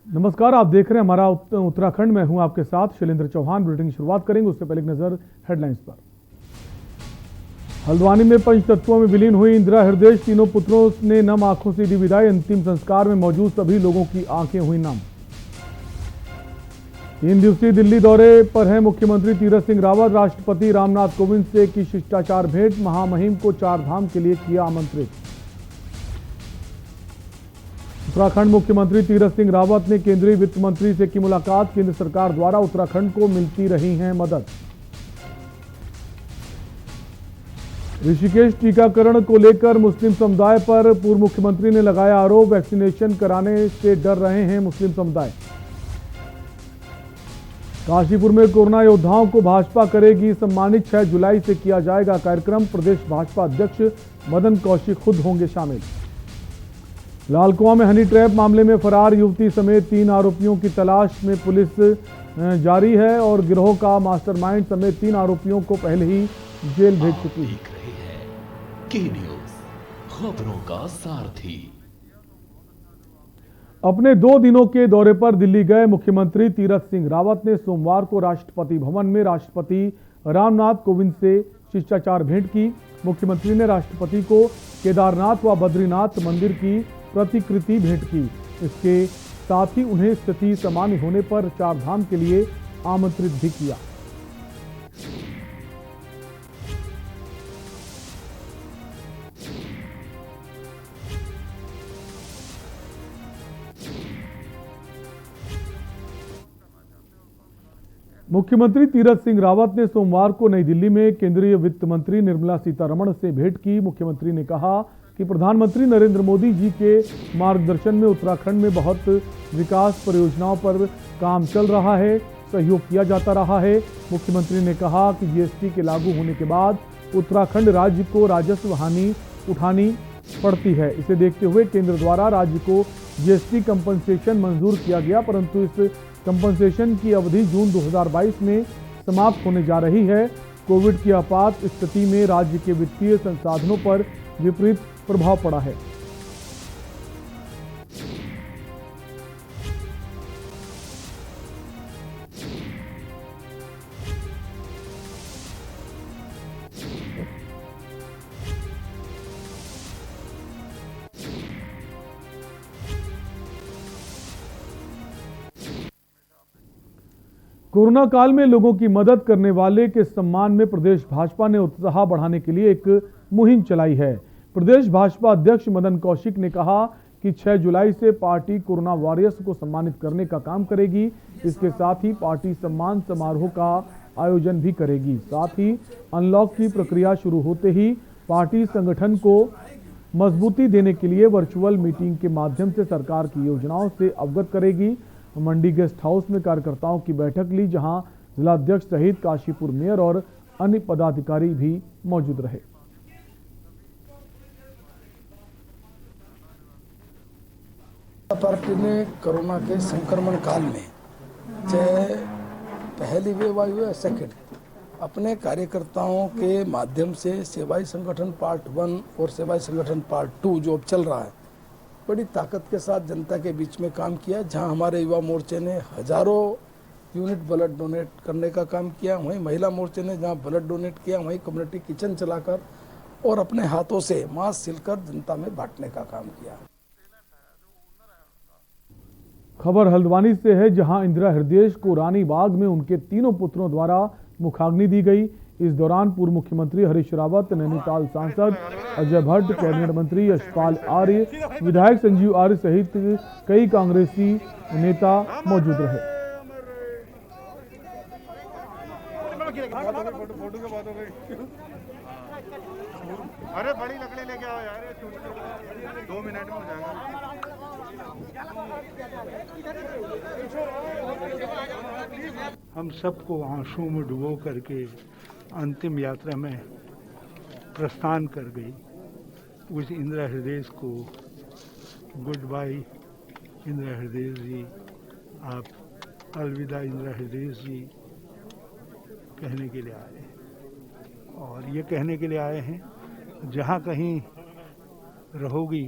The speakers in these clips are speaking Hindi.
नमस्कार, आप देख रहे हैं हमारा उत्तराखंड में हूं आपके साथ शैलेंद्र चौहान। बुलेटिन की शुरुआत करेंगे उससे पहले एक नजर हेडलाइंस पर। हल्द्वानी में पंचतत्वों में विलीन हुई इंदिरा हृदय, तीनों पुत्रों ने नम आंखों से दी विदाई। अंतिम संस्कार में मौजूद सभी लोगों की आंखें हुई नम। 3 दिवसीय दिल्ली दौरे पर हैं मुख्यमंत्री तीरथ सिंह रावत। राष्ट्रपति रामनाथ कोविंद से की शिष्टाचार भेंट। महामहिम को 4 धाम के लिए किया आमंत्रित। उत्तराखंड मुख्यमंत्री तीरथ सिंह रावत ने केंद्रीय वित्त मंत्री से की मुलाकात। केंद्र सरकार द्वारा उत्तराखंड को मिलती रही है मदद। ऋषिकेश टीकाकरण को लेकर मुस्लिम समुदाय पर पूर्व मुख्यमंत्री ने लगाया आरोप। वैक्सीनेशन कराने से डर रहे हैं मुस्लिम समुदाय। काशीपुर में कोरोना योद्धाओं को भाजपा करेगी सम्मानित। 6 जुलाई से किया जाएगा कार्यक्रम। प्रदेश भाजपा अध्यक्ष मदन कौशिक खुद होंगे शामिल। लालकुआं में हनी ट्रैप मामले में फरार युवती समेत 3 आरोपियों की तलाश में पुलिस जारी है और गिरोह का मास्टरमाइंड समेत 3 आरोपियों को पहले ही जेल भेज चुकी है। के न्यूज़, खबरों का सारथी। अपने 2 दिनों के दौरे पर दिल्ली गए मुख्यमंत्री तीरथ सिंह रावत ने सोमवार को राष्ट्रपति भवन में राष्ट्रपति रामनाथ कोविंद से शिष्टाचार भेंट की। मुख्यमंत्री ने राष्ट्रपति को केदारनाथ व बद्रीनाथ मंदिर की प्रतिकृति भेंट की। इसके साथ ही उन्हें स्थिति सामान्य होने पर 4 धाम के लिए आमंत्रित भी किया। मुख्यमंत्री तीरथ सिंह रावत ने सोमवार को नई दिल्ली में केंद्रीय वित्त मंत्री निर्मला सीतारमण से भेंट की। मुख्यमंत्री ने कहा कि प्रधानमंत्री नरेंद्र मोदी जी के मार्गदर्शन में उत्तराखंड में बहुत विकास परियोजनाओं पर काम चल रहा है, सहयोग किया जाता रहा है। मुख्यमंत्री ने कहा कि जीएसटी के लागू होने के बाद उत्तराखंड राज्य को राजस्व हानि उठानी पड़ती है। इसे देखते हुए केंद्र द्वारा राज्य को जीएसटी कंपनसेशन मंजूर किया गया, परंतु इस कंपनसेशन की अवधि जून 2022 में समाप्त होने जा रही है। कोविड की आपात स्थिति में राज्य के वित्तीय संसाधनों पर विपरीत प्रभाव पड़ा है। कोरोना काल में लोगों की मदद करने वाले के सम्मान में प्रदेश भाजपा ने उत्साह बढ़ाने के लिए एक मुहिम चलाई है। प्रदेश भाजपा अध्यक्ष मदन कौशिक ने कहा कि 6 जुलाई से पार्टी कोरोना वॉरियर्स को सम्मानित करने का काम करेगी। इसके साथ ही पार्टी सम्मान समारोह का आयोजन भी करेगी। साथ ही अनलॉक की प्रक्रिया शुरू होते ही पार्टी संगठन को मजबूती देने के लिए वर्चुअल मीटिंग के माध्यम से सरकार की योजनाओं से अवगत करेगी। मंडी गेस्ट हाउस में कार्यकर्ताओं की बैठक ली, जहां जिलाध्यक्ष सहित काशीपुर मेयर और अन्य पदाधिकारी भी मौजूद रहे। पार्टी ने कोरोना के संक्रमण काल में, चाहे पहली वेव आई हो या सेकेंड, अपने कार्यकर्ताओं के माध्यम से सेवाई संगठन पार्ट 1 और सेवाई संगठन पार्ट 2 जो अब चल रहा है, बड़ी ताकत के साथ जनता के बीच में काम किया। जहां हमारे युवा मोर्चे ने हजारों यूनिट ब्लड डोनेट करने का काम किया, वहीं महिला मोर्चे ने जहां ब्लड डोनेट किया, वहीं कम्युनिटी किचन चलाकर और अपने हाथों से मास्क सिलकर जनता में बांटने का काम किया। खबर हल्द्वानी से है, जहां इंदिरा हृदय को रानी बाग में उनके 3 पुत्रों द्वारा मुखाग्नि दी गई। इस दौरान पूर्व मुख्यमंत्री हरीश रावत, नैनीताल सांसद अजय भट्ट, कैबिनेट मंत्री यशपाल आर्य, विधायक संजीव आर्य सहित कई कांग्रेसी नेता मौजूद रहे। अरे बड़ी लकड़ी लेके आओ यार, 2 मिनट में हो जाएगा। हम सबको आंसू में डुबो करके अंतिम यात्रा में प्रस्थान कर गई। उस इंदिरा हृदय को गुड बाय इंदिरा हृदय जी, आप अलविदा इंदिरा हृदय जी कहने के लिए आए हैं। और ये कहने के लिए आए हैं, जहाँ कहीं रहोगी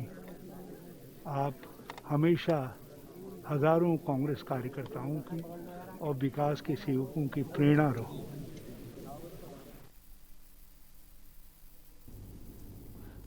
आप हमेशा हजारों कांग्रेस कार्यकर्ताओं की और विकास के सेवकों की प्रेरणा रहो।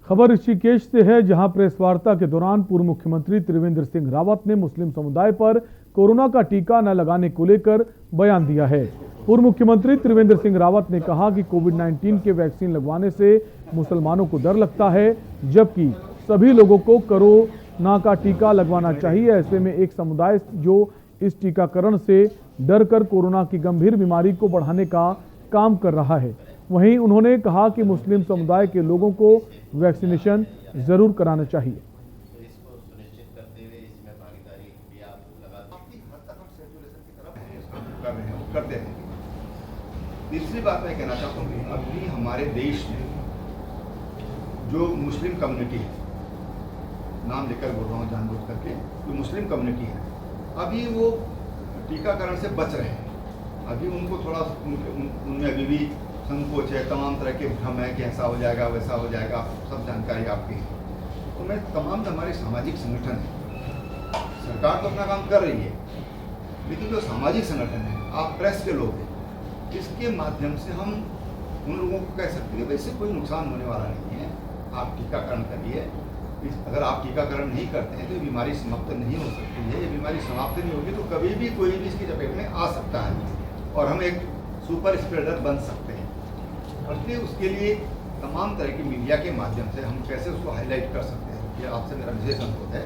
खबर ऋषिकेश से है, जहां प्रेस वार्ता के दौरान पूर्व मुख्यमंत्री त्रिवेंद्र सिंह रावत ने मुस्लिम समुदाय पर कोरोना का टीका न लगाने को लेकर बयान दिया है। पूर्व मुख्यमंत्री त्रिवेंद्र सिंह रावत ने कहा कि कोविड-19 के वैक्सीन लगवाने से मुसलमानों को डर लगता है, जबकि सभी लोगों को कोरोना का टीका लगवाना चाहिए। ऐसे में एक समुदाय जो इस टीकाकरण से डरकर कोरोना की गंभीर बीमारी को बढ़ाने का काम कर रहा है। वहीं उन्होंने कहा कि मुस्लिम समुदाय के लोगों को वैक्सीनेशन जरूर कराना चाहिए। करते हैं। तीसरी बात मैं कहना चाहता हूँ कि अभी हमारे देश में जो मुस्लिम कम्युनिटी है, नाम लेकर बोल रहा हूँ जानबूझ करके, जो मुस्लिम कम्युनिटी है अभी वो टीकाकरण से बच रहे हैं। अभी उनको थोड़ा उनमें अभी भी संकोच है, तमाम तरह के भ्रम है कि ऐसा हो जाएगा वैसा हो जाएगा, सब जानकारी आपकी है। तो मैं तमाम हमारे सामाजिक संगठन है, सरकार तो अपना काम कर रही है, लेकिन जो सामाजिक संगठन है, आप प्रेस के लोग हैं, इसके माध्यम से हम उन लोगों को कह सकते हैं वैसे कोई नुकसान होने वाला नहीं है, आप टीकाकरण करिए। अगर आप टीकाकरण नहीं करते हैं तो ये बीमारी समाप्त नहीं हो सकती है। ये बीमारी समाप्त नहीं होगी तो कभी भी कोई भी इसकी चपेट में आ सकता है और हम एक सुपर स्प्रेडर बन सकते हैं। और इसलिए उसके लिए तमाम तरह की मीडिया के माध्यम से हम कैसे उसको हाईलाइट कर सकते हैं, ये आपसे मेरा विशेष अनुरोध है।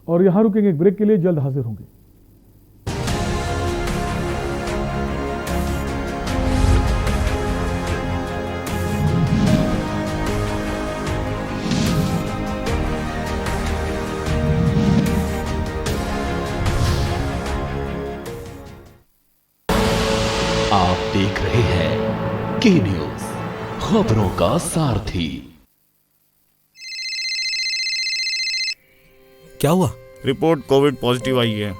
और यहां रुकेंगे एक ब्रेक के लिए, जल्द हाजिर होंगे। आप देख रहे हैं के न्यूज, खबरों का सारथी। क्या हुआ? रिपोर्ट कोविड पॉजिटिव आई है।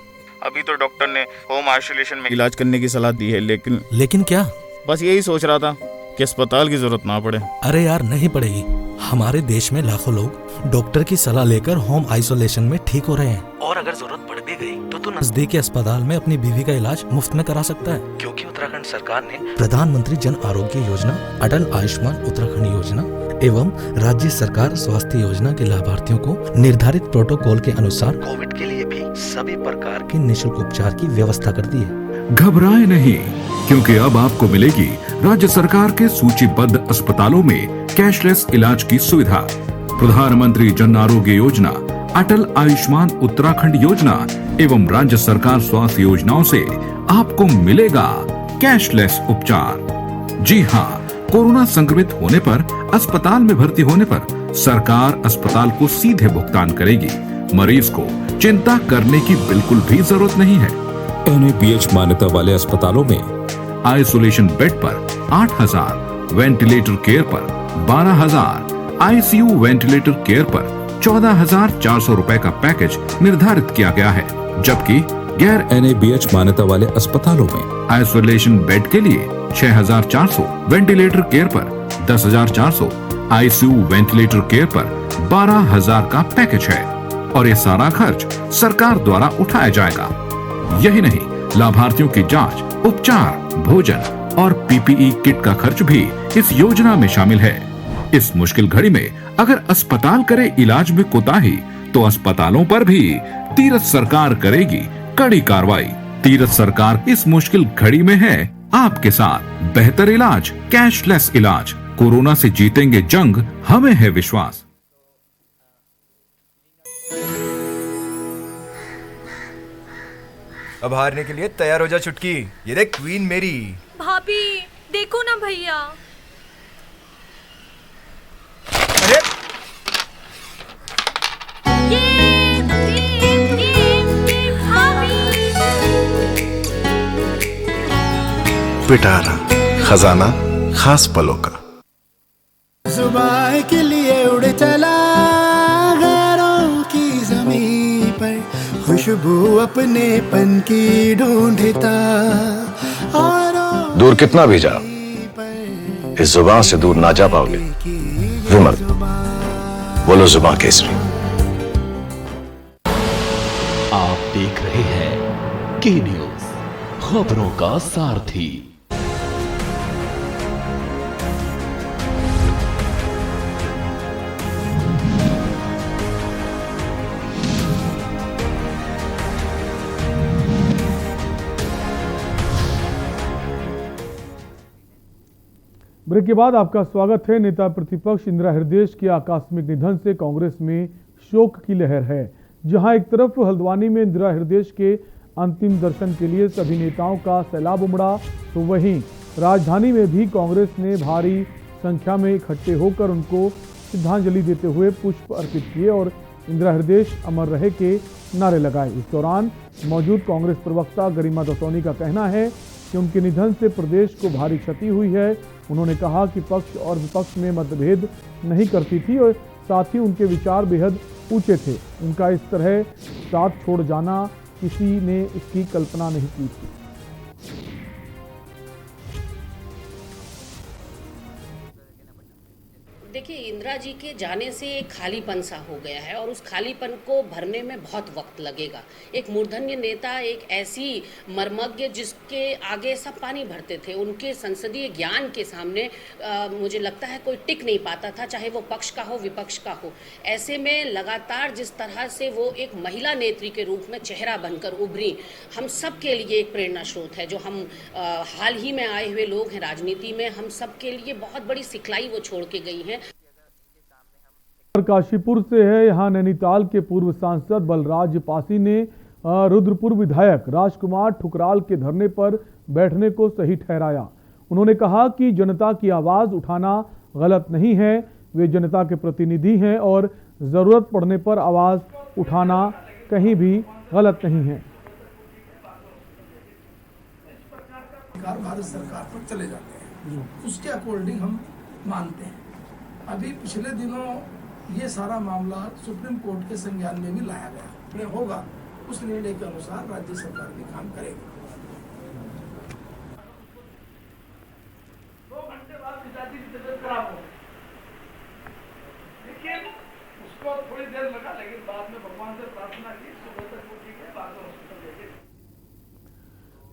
अभी तो डॉक्टर ने होम आइसोलेशन में इलाज करने की सलाह दी है, लेकिन क्या? बस यही सोच रहा था कि अस्पताल की जरूरत ना पड़े। अरे यार, नहीं पड़ेगी। हमारे देश में लाखों लोग डॉक्टर की सलाह लेकर होम आइसोलेशन में ठीक हो रहे हैं, और अगर जरूरत पड़ भी गई तो तू नजदीकी अस्पताल में अपनी बीवी का इलाज मुफ्त में करा सकता है, क्योंकि उत्तराखंड सरकार ने प्रधानमंत्री जन आरोग्य योजना, अटल आयुष्मान उत्तराखंड योजना एवं राज्य सरकार स्वास्थ्य योजना के लाभार्थियों को निर्धारित प्रोटोकॉल के अनुसार कोविड के लिए भी सभी प्रकार के निःशुल्क उपचार की व्यवस्था कर दी है। घबराए नहीं, क्योंकि अब आपको मिलेगी राज्य सरकार के सूचीबद्ध अस्पतालों में कैशलेस इलाज की सुविधा। प्रधानमंत्री जन आरोग्य योजना, अटल आयुष्मान उत्तराखंड योजना एवं राज्य सरकार स्वास्थ्य योजनाओं से आपको मिलेगा कैशलेस उपचार। जी हाँ, कोरोना संक्रमित होने पर अस्पताल में भर्ती होने पर सरकार अस्पताल को सीधे भुगतान करेगी। मरीज को चिंता करने की बिल्कुल भी जरूरत नहीं है। NABH मान्यता वाले अस्पतालों में आइसोलेशन बेड पर 8,000, वेंटिलेटर केयर पर 12,000, ICU वेंटिलेटर केयर पर 14,400 रुपए का पैकेज निर्धारित किया गया है, जबकि गैर NABH मान्यता वाले अस्पतालों में आइसोलेशन बेड के लिए 6,400, वेंटिलेटर केयर पर 10,400, ICU वेंटिलेटर केयर पर 12,000 का पैकेज है, और ये सारा खर्च सरकार द्वारा उठाया जाएगा। यही नहीं, लाभार्थियों की जांच, उपचार, भोजन और PPE किट का खर्च भी इस योजना में शामिल है। इस मुश्किल घड़ी में अगर अस्पताल करे इलाज में कोताही, तो अस्पतालों पर भी तीरथ सरकार करेगी कड़ी कार्रवाई। तीरथ सरकार इस मुश्किल घड़ी में है आपके साथ। बेहतर इलाज, कैशलेस इलाज, कोरोना से जीतेंगे जंग, हमें है विश्वास। अब हारने के लिए तैयार हो जा चुटकी। ये देख क्वीन मेरी। भाभी देखो ना भैया। अरे पिटारा, खजाना खास पलों का। जुबान के लिए उड़ चला गैरों की ज़मीं पर, खुशबू अपने पन की ढूंढता। दूर कितना भी जा, इस जुबान से दूर ना जा पाओगे। विमल, बोलो जुबान केसरी। देख रहे हैं के न्यूज, खबरों का सारथी। ब्रेक के बाद आपका स्वागत है। नेता प्रतिपक्ष इंदिरा हृदयेश के आकस्मिक निधन से कांग्रेस में शोक की लहर है। जहां एक तरफ हल्द्वानी में इंदिरा हृदयेश के अंतिम दर्शन के लिए सभी नेताओं का सैलाब उमड़ा, तो वहीं राजधानी में भी कांग्रेस ने भारी संख्या में इकट्ठे होकर उनको श्रद्धांजलि देते हुए पुष्प अर्पित किए और इंदिरा हृदयेश अमर रहे के नारे लगाए। इस दौरान मौजूद कांग्रेस प्रवक्ता गरिमा दसौनी का कहना है कि उनके निधन से प्रदेश को भारी क्षति हुई है। उन्होंने कहा कि पक्ष और विपक्ष में मतभेद नहीं करती थी और साथ ही उनके विचार बेहद ऊंचे थे। उनका इस तरह साथ छोड़ जाना किसी ने इसकी कल्पना नहीं की थी। देखिए, इंदिरा जी के जाने से एक खालीपन सा हो गया है और उस खालीपन को भरने में बहुत वक्त लगेगा। एक मूर्धन्य नेता, एक ऐसी मर्मज्ञ जिसके आगे सब पानी भरते थे, उनके संसदीय ज्ञान के सामने मुझे लगता है कोई टिक नहीं पाता था, चाहे वो पक्ष का हो विपक्ष का हो। ऐसे में लगातार जिस तरह से वो एक महिला नेत्री के रूप में चेहरा बनकर उभरी, हम सब के लिए एक प्रेरणा स्रोत है। जो हम हाल ही में आए हुए लोग हैं राजनीति में, हम सब के लिए बहुत बड़ी सिखलाई वो छोड़ के गई हैं। काशीपुर से है। यहां नैनीताल के पूर्व सांसद बलराज पासी ने रुद्रपुर विधायक राजकुमार ठुकराल के धरने पर बैठने को सही ठहराया। उन्होंने कहा कि जनता की आवाज उठाना गलत नहीं है, वे जनता के प्रतिनिधि हैं और जरूरत पड़ने पर आवाज उठाना कहीं भी गलत नहीं है। भारत सरकार पर चले जाते हैं, उसके अकॉर्डिंग हम मानते हैं। अभी पिछले दिनों ये सारा मामला सुप्रीम कोर्ट के संज्ञान में भी लाया गया। निर्णय होगा, उस निर्णय के अनुसार राज्य सरकार भी काम करेगी। 2 घंटे बाद पिताजी की तबीयत खराब हो गई, लेकिन उसको थोड़ी देर लगा, लेकिन बाद में भगवान से प्रार्थना की, सुबह तक वो ठीक है, बाद में हॉस्पिटल ले गए।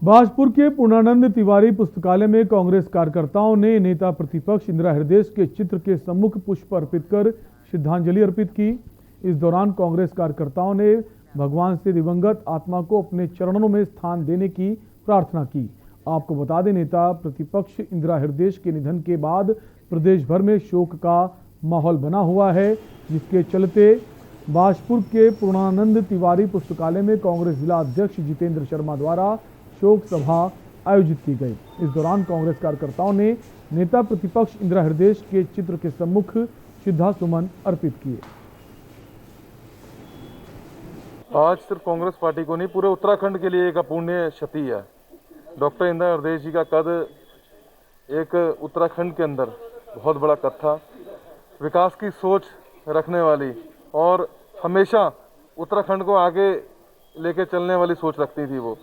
बाजपुर के पूर्णानंद तिवारी पुस्तकालय में कांग्रेस कार्यकर्ताओं ने नेता प्रतिपक्ष इंदिरा हृदयेश के चित्र के सम्मुख पुष्प अर्पित कर श्रद्धांजलि अर्पित की। इस दौरान कांग्रेस कार्यकर्ताओं ने भगवान से दिवंगत आत्मा को अपने चरणों में स्थान देने की प्रार्थना की। आपको बता दें, नेता प्रतिपक्ष इंदिरा हृदयेश के निधन के बाद प्रदेश भर में शोक का माहौल बना हुआ है, जिसके चलते बाजपुर के पूर्णानंद तिवारी पुस्तकालय में कांग्रेस जिला अध्यक्ष जितेंद्र शर्मा द्वारा शोक सभा आयोजित की गई। इस दौरान कांग्रेस कार्यकर्ताओं ने नेता प्रतिपक्ष इंदिरा हृदयेश के चित्र के सम्मुख श्रद्धा सुमन अर्पित किए। आज सिर्फ कांग्रेस पार्टी को नहीं, पूरे उत्तराखंड के लिए एक अपूर्णीय क्षति है। डॉक्टर इंदिरा हृदयेश जी का कद एक उत्तराखंड के अंदर बहुत बड़ा कद था। विकास की सोच रखने वाली और हमेशा उत्तराखंड को आगे लेके चलने वाली सोच रखती थी वो।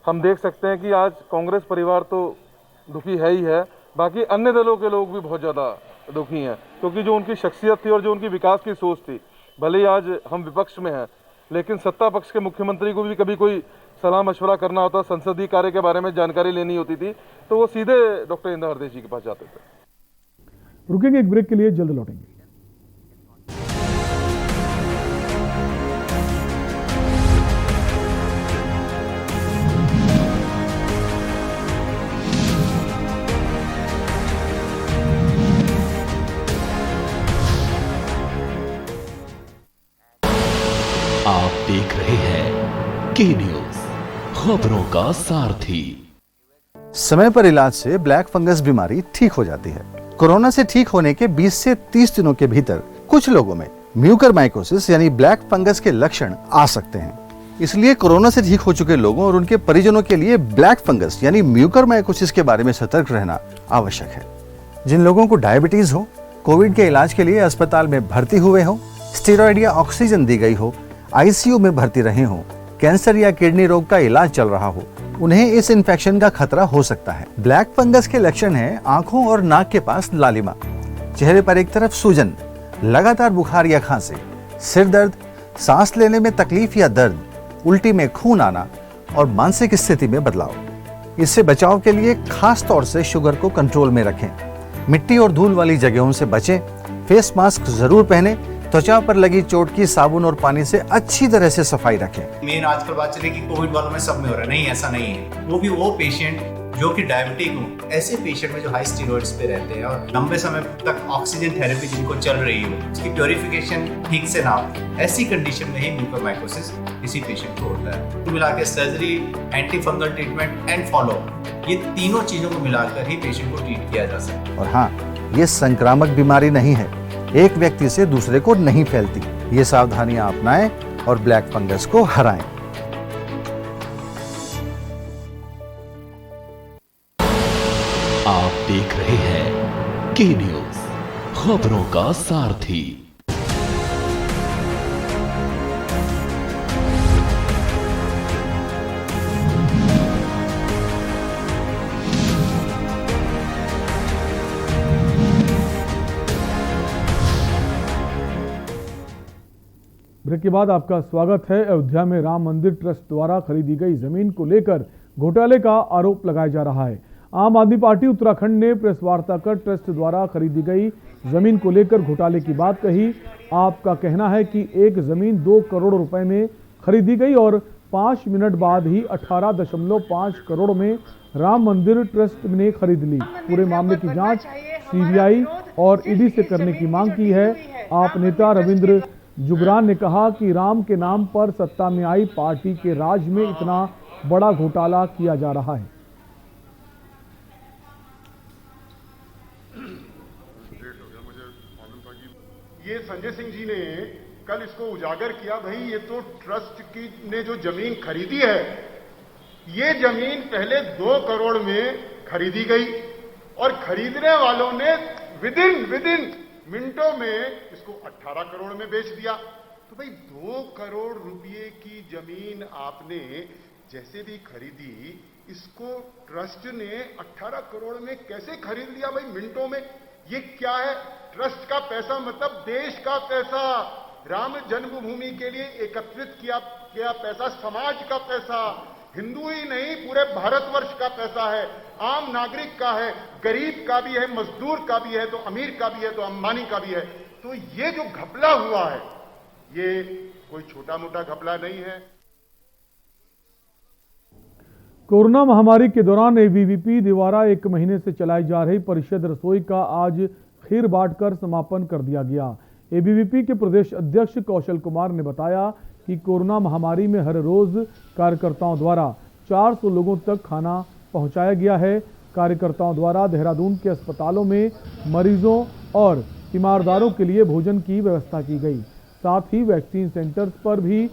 हम देख सकते हैं कि आज कांग्रेस परिवार तो दुखी है ही है, बाकी अन्य दलों के लोग भी बहुत ज़्यादा दुखी हैं, क्योंकि जो उनकी शख्सियत थी और जो उनकी विकास की सोच थी, भले ही आज हम विपक्ष में हैं, लेकिन सत्ता पक्ष के मुख्यमंत्री को भी कभी कोई सलाह मशवरा करना होता, संसदीय कार्य के बारे में जानकारी लेनी होती थी, तो वो सीधे डॉक्टर इंदिरा हृदयेश जी के पास जाते थे। रुकेंगे एक ब्रेक के लिए, जल्द लौटेंगे। आप देख रहे हैं के न्यूज, खबरों का सारथी। समय पर इलाज से ब्लैक फंगस बीमारी ठीक हो जाती है। कोरोना से ठीक होने के 20 से 30 दिनों के भीतर कुछ लोगों में म्यूकरमाइकोसिस यानी ब्लैक फंगस के लक्षण आ सकते हैं। इसलिए कोरोना से ठीक हो चुके लोगों और उनके परिजनों के लिए ब्लैक फंगस यानी म्यूकरमाइकोसिस के बारे में सतर्क रहना आवश्यक है। जिन लोगों को डायबिटीज हो, कोविड के इलाज के लिए अस्पताल में भर्ती हुए हो, स्टेरॉइड या ऑक्सीजन दी गई हो, आईसीयू में भर्ती रहे हो, कैंसर या किडनी रोग का इलाज चल रहा हो, उन्हें इस इन्फेक्शन का खतरा हो सकता है। ब्लैक फंगस के लक्षण हैं आंखों और नाक के पास लालिमा, चेहरे पर एक तरफ सूजन, लगातार बुखार या खांसी, सिर दर्द, सांस लेने में तकलीफ या दर्द, उल्टी में खून आना और मानसिक स्थिति में बदलाव। इससे बचाव के लिए खास तौर से शुगर को कंट्रोल में रखें। मिट्टी और धूल वाली जगहों से बचें। फेस मास्क जरूर पहनें। त्वचा पर लगी चोट की साबुन और पानी से अच्छी तरह से सफाई रखें। मेन आजकल बात चली कि कोविड वालों में सब में हो रहा है, नहीं ऐसा नहीं है। वो भी वो पेशेंट जो कि डायबिटिक हो, ऐसे पेशेंट में जो हाई स्टेरॉइड्स पे रहते हैं और लंबे समय तक ऑक्सीजन थेरेपी जिनको चल रही हो, उसकी प्योरिफिकेशन ठीक से ना हो, ऐसी कंडीशन में ही म्यूकोरमाइकोसिस किसी पेशेंट को होता है। तो मिला के surgery, anti fungal treatment and follow, ये तीनों चीजों को मिलाकर ही पेशेंट को ट्रीट किया जा सकता है। और हाँ, ये संक्रामक बीमारी नहीं है, एक व्यक्ति से दूसरे को नहीं फैलती। ये सावधानियां अपनाएं और ब्लैक फंगस को हराएं। आप देख रहे हैं के न्यूज, खबरों का सारथी। ब्रेक के बाद आपका स्वागत है। अयोध्या में राम मंदिर ट्रस्ट द्वारा खरीदी गई जमीन को लेकर घोटाले का आरोप लगाया जा रहा है। आम आदमी पार्टी उत्तराखंड ने प्रेस वार्ता कर ट्रस्ट द्वारा खरीदी गई जमीन को लेकर घोटाले की बात कही। आपका कहना है कि एक जमीन 2 करोड़ रुपए में खरीदी गई और 5 मिनट बाद ही 18.5 करोड़ में राम मंदिर ट्रस्ट ने खरीद ली। पूरे मामले की जांच सीबीआई और ईडी से करने की मांग की है। आप नेता रविंद्र जुगरान ने कहा कि राम के नाम पर सत्ता में आई पार्टी के राज में इतना बड़ा घोटाला किया जा रहा है। ये संजय सिंह जी ने कल इसको उजागर किया, भाई ये तो ट्रस्ट की ने जो जमीन खरीदी है, ये जमीन पहले 2 करोड़ में खरीदी गई और खरीदने वालों ने विदिन मिनटों में इसको 18 करोड़ में बेच दिया। तो भाई 2 करोड़ रुपए की जमीन आपने जैसे भी खरीदी, इसको ट्रस्ट ने 18 करोड़ में कैसे खरीद लिया भाई मिनटों में? ये क्या है? ट्रस्ट का पैसा मतलब देश का पैसा, राम जन्मभूमि के लिए एकत्रित किया गया पैसा, समाज का पैसा, हिंदू ही नहीं पूरे भारतवर्ष का पैसा है, आम नागरिक का है, गरीब का भी है, मजदूर का भी है, तो अमीर का भी है, तो अंबानी का भी है। तो ये जो घपला हुआ है, ये कोई छोटा मोटा घपला नहीं है। कोरोना महामारी के दौरान एबीवीपी द्वारा 1 महीने से चलाई जा रही परिषद रसोई का आज खीर बांटकर समापन कर दिया गया। एबीवीपी के प्रदेश अध्यक्ष कौशल कुमार ने बताया कि कोरोना महामारी में हर रोज कार्यकर्ताओं द्वारा 400 लोगों तक खाना पहुंचाया गया है। कार्यकर्ताओं द्वारा देहरादून के अस्पतालों में मरीजों और तीमारदारों के लिए भोजन की व्यवस्था की गई। साथ ही वैक्सीन सेंटर्स पर भी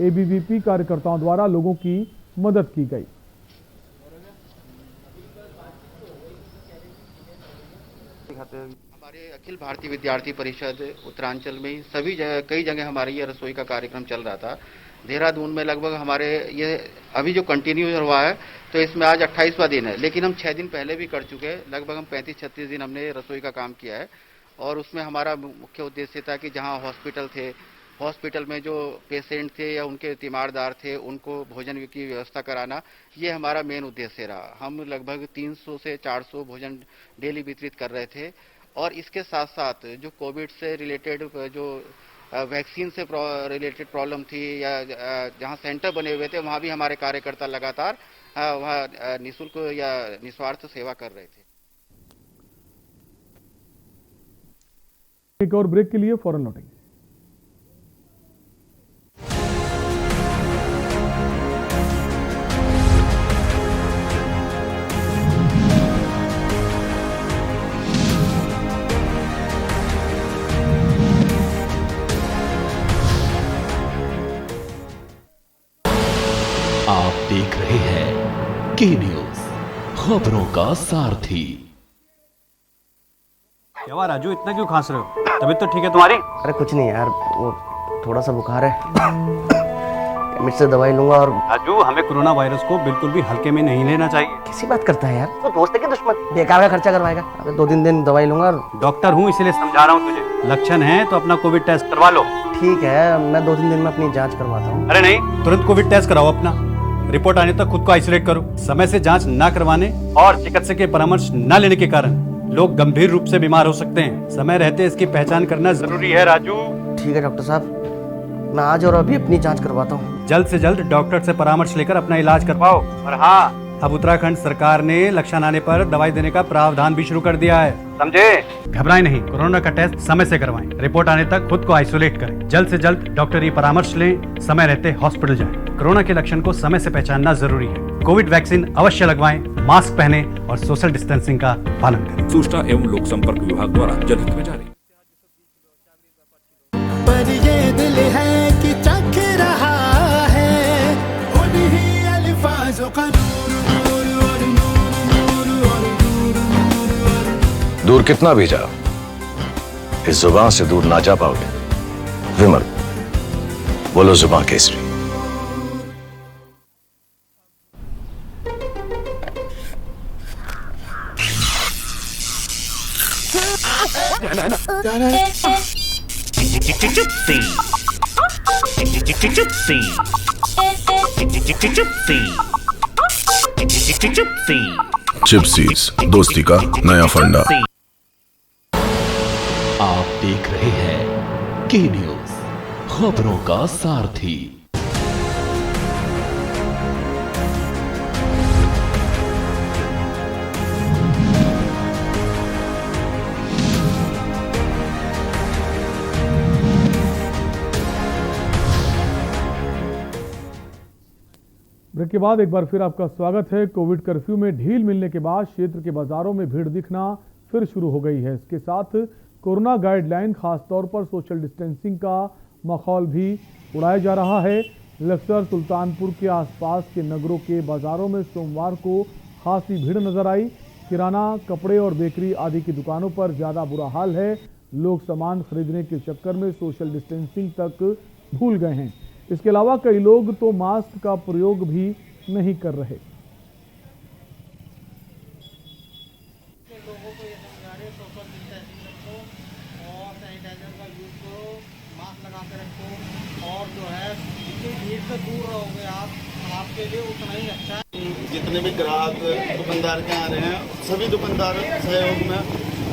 एबीवीपी कार्यकर्ताओं द्वारा लोगों की मदद की गई। हमारे अखिल भारतीय विद्यार्थी परिषद उत्तरांचल में सभी जगह, कई जगह हमारे ये रसोई का कार्यक्रम चल रहा था। देहरादून में लगभग हमारे ये अभी जो कंटिन्यू हुआ है, तो इसमें आज 28वां दिन है, लेकिन हम 6 दिन पहले भी कर चुके हैं। लगभग हम 35-36 दिन हमने रसोई का काम किया है और उसमें हमारा मुख्य उद्देश्य था कि जहाँ हॉस्पिटल थे, हॉस्पिटल में जो पेशेंट थे या उनके तीमारदार थे, उनको भोजन की व्यवस्था कराना, ये हमारा मेन उद्देश्य रहा। हम लगभग 300 से 400 भोजन डेली वितरित कर रहे थे और इसके साथ साथ जो कोविड से रिलेटेड जो वैक्सीन से रिलेटेड प्रॉब्लम थी या जहां सेंटर बने हुए थे, वहां भी हमारे कार्यकर्ता लगातार वहां निःशुल्क या निस्वार्थ सेवा कर रहे थे। एक और ब्रेक के लिए फौरन लौटेंगे। आप देख रहे हैं के न्यूज, खबरों का सारथी। क्या राजू, इतना क्यों खांस रहे हो? तबीयत तो ठीक है तुम्हारी? अरे कुछ नहीं यार, वो थोड़ा सा बुखार है। मिर्च से दवाई लूंगा। और राजू, हमें कोरोना वायरस को बिल्कुल भी हल्के में नहीं लेना चाहिए। कैसी बात करता है यार, तो दोस्त है कि दुश्मन? बेकार का खर्चा करवाएगा। अबे 2-3 दिन दवाई लूंगा। और डॉक्टर हूँ इसलिए समझा रहा हूँ तुझे, लक्षण है तो अपना कोविड टेस्ट करवा लो। ठीक है, मैं 2-3 दिन में अपनी जाँच करवाता हूँ। अरे नहीं, तुरंत कोविड टेस्ट कराओ अपना। रिपोर्ट आने तक खुद को आइसोलेट करो। समय से जांच न करवाने और चिकित्सक के परामर्श न लेने के कारण लोग गंभीर रूप से बीमार हो सकते हैं। समय रहते इसकी पहचान करना जरूरी है राजू। ठीक है डॉक्टर साहब, मैं आज और अभी अपनी जांच करवाता हूँ। जल्द से जल्द डॉक्टर से परामर्श लेकर अपना इलाज करवाओ। और हाँ, अब उत्तराखंड सरकार ने लक्षण आने पर दवाई देने का प्रावधान भी शुरू कर दिया है, समझे? घबराएं नहीं, कोरोना का टेस्ट समय से करवाएं। रिपोर्ट आने तक खुद को आइसोलेट करें। जल्द से जल्द डॉक्टरी परामर्श लें। समय रहते हॉस्पिटल जाएं। कोरोना के लक्षण को समय से पहचानना जरूरी है। कोविड वैक्सीन अवश्य लगवाएं, मास्क पहने और सोशल डिस्टेंसिंग का पालन करें। सूचना एवं लोक संपर्क विभाग द्वारा जनहित में जारी। पर ये दिल है कि चख रहा है उन्हीं अल्फाजों का दूर कितना भी जाओ, इस जुबान से दूर ना जा पाओगे। विमल, बोलो जुबान केसरी। चिप्सीज, दोस्ती का नया फंडा। आप देख रहे हैं के न्यूज, खबरों का सारथी। ब्रेक के बाद एक बार फिर आपका स्वागत है। कोविड कर्फ्यू में ढील मिलने के बाद क्षेत्र के बाजारों में भीड़ दिखना फिर शुरू हो गई है। इसके साथ कोरोना गाइडलाइन, खासतौर पर सोशल डिस्टेंसिंग का माहौल भी उड़ाया जा रहा है। लक्सर, सुल्तानपुर के आसपास के नगरों के बाजारों में सोमवार को खासी भीड़ नजर आई। किराना, कपड़े और बेकरी आदि की दुकानों पर ज़्यादा बुरा हाल है। लोग सामान खरीदने के चक्कर में सोशल डिस्टेंसिंग तक भूल गए हैं। इसके अलावा कई लोग तो मास्क का प्रयोग भी नहीं कर रहे। लोगों को ये समझा रहे सोशल डिस्टेंसिंग रखो और सैनिटाइजर का यूज करो, मास्क लगा के रखो और जो है जितनी भीड़ से दूर रहोगे आप, आपके लिए उतना ही अच्छा है। जितने भी ग्राहक दुकानदार के आ रहे हैं, सभी दुकानदार सहयोग में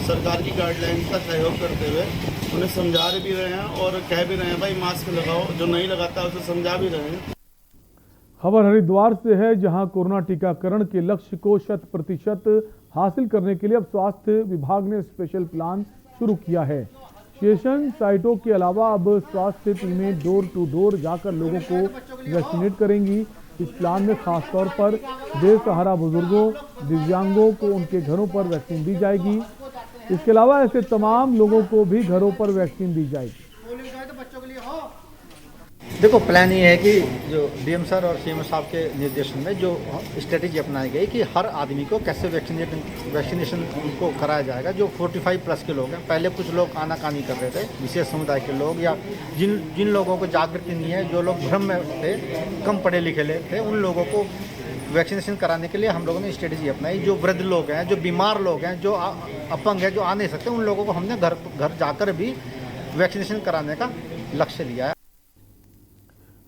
सरकार की गाइडलाइंस का सहयोग करते हुए उन्हें समझा भी रहे हैं और कह भी रहे हैं भाई मास्क लगाओ। जो नहीं लगाता उसे समझा भी रहे हैं। खबर हरिद्वार से है, जहां कोरोना टीकाकरण के लक्ष्य को 100% हासिल करने के लिए अब स्वास्थ्य विभाग ने स्पेशल प्लान शुरू किया है। स्टेशन साइटों के अलावा अब स्वास्थ्य टीमें डोर टू डोर जाकर लोगों को वैक्सीनेट करेंगी। इस प्लान में खासतौर पर बेसहारा बुजुर्गों, दिव्यांगों को उनके घरों पर वैक्सीन दी जाएगी। इसके अलावा ऐसे तमाम लोगों को भी घरों पर वैक्सीन दी जाएगी। देखो, प्लान ये है कि जो डीएम सर और सीएम साहब के निर्देशन में जो स्ट्रेटेजी अपनाई गई कि हर आदमी को कैसे वैक्सीनेशन उनको कराया जाएगा। जो 45 प्लस के लोग हैं, पहले कुछ लोग आनाकानी कर रहे थे, विशेष समुदाय के लोग या जिन लोगों को जागृति नहीं है, जो लोग भ्रम में थे, कम पढ़े लिखे थे, उन लोगों को वैक्सीनेशन कराने के लिए हम लोगों ने स्ट्रेटेजी अपनाई। जो वृद्ध लोग हैं, जो बीमार लोग हैं, जो अपंग हैं, जो आ नहीं सकते, उन लोगों को हमने घर जाकर भी वैक्सीनेशन कराने का लक्ष्य लिया है।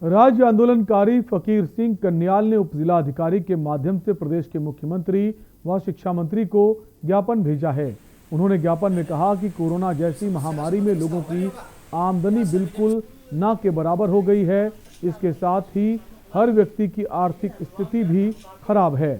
राज्य आंदोलनकारी फकीर सिंह कन्याल ने उप जिला अधिकारी के माध्यम से प्रदेश के मुख्यमंत्री व शिक्षा मंत्री को ज्ञापन भेजा है। उन्होंने ज्ञापन में कहा कि कोरोना जैसी महामारी में लोगों की आमदनी बिल्कुल ना के बराबर हो गई है। इसके साथ ही हर व्यक्ति की आर्थिक स्थिति भी खराब है।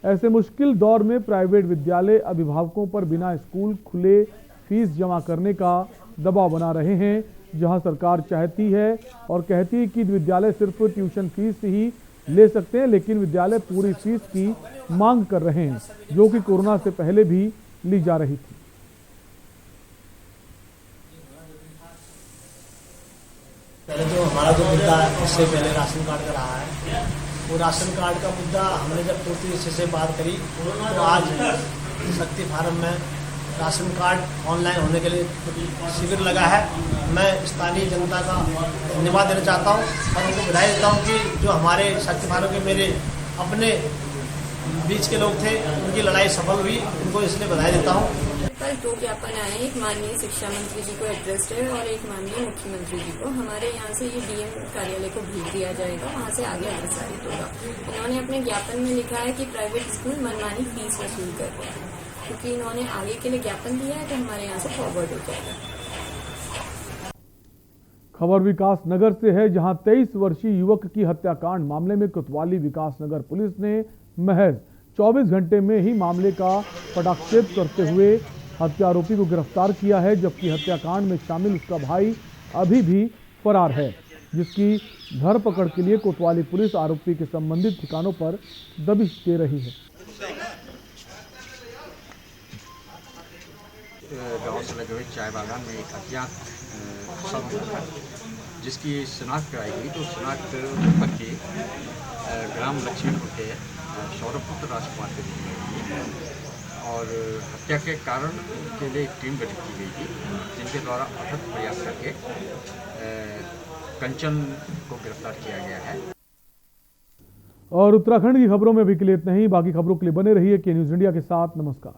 ऐसे मुश्किल दौर में प्राइवेट विद्यालय अभिभावकों पर बिना स्कूल खुले फीस जमा करने का दबाव बना रहे हैं, जहां सरकार चाहती है और कहती है कि विद्यालय सिर्फ ट्यूशन फीस ही ले सकते हैं, लेकिन विद्यालय पूरी फीस की मांग कर रहे हैं, जो कि कोरोना से पहले भी ली जा रही थी। पहले तो हमारा जो मुद्दा इससे पहले राशन कार्ड का रहा है, वो राशन कार्ड का मुद्दा हमने जब पूर्ति से बात करी तो आज शक्ति फार्म में राशन कार्ड ऑनलाइन होने के लिए शिविर लगा है। मैं स्थानीय जनता का धन्यवाद देना चाहता हूँ और उनको बधाई देता हूँ कि जो हमारे साथीभाइयों के मेरे अपने बीच के लोग थे, उनकी लड़ाई सफल हुई, उनको इसलिए बधाई देता हूँ। कल 2 ज्ञापन आए, एक माननीय शिक्षा मंत्री जी को एड्रेस्ड है और एक माननीय मुख्यमंत्री जी को। हमारे यहाँ से ये डीएम कार्यालय को भेज दिया जाएगा, वहाँ से आगे अग्रसारित होगा। इन्होंने अपने ज्ञापन में लिखा है कि प्राइवेट स्कूल मनमानी फीस वसूल कर रहे हैं, क्योंकि इन्होंने आगे के लिए ज्ञापन दिया है तो हमारे यहाँ से फॉरवर्ड हो जाएगा। खबर विकास नगर से है, जहां 23 वर्षीय युवक की हत्याकांड मामले में कोतवाली विकास नगर पुलिस ने महज 24 घंटे में ही मामले का पटाक्षेप करते हुए हत्या आरोपी को गिरफ्तार किया है, जबकि हत्याकांड में शामिल उसका भाई अभी भी फरार है, जिसकी धरपकड़ के लिए कोतवाली पुलिस आरोपी के संबंधित ठिकानों पर दबिश दे रही है। गांव से लगे हुए चाय बागान में एक अज्ञात जिसकी शिनाख्त कराई गई, तो शिनाख्त करके ग्राम लक्ष्मीपुर के सौरभपुत्र राजकुमार के रूप में और हत्या के कारण के लिए एक टीम गठित की गई थी, जिनके द्वारा अथक प्रयास करके कंचन को गिरफ्तार किया गया है। और उत्तराखंड की खबरों में अभी के लिए इतना ही। बाकी खबरों के लिए बने रहिए के न्यूज़ इंडिया के साथ। नमस्कार।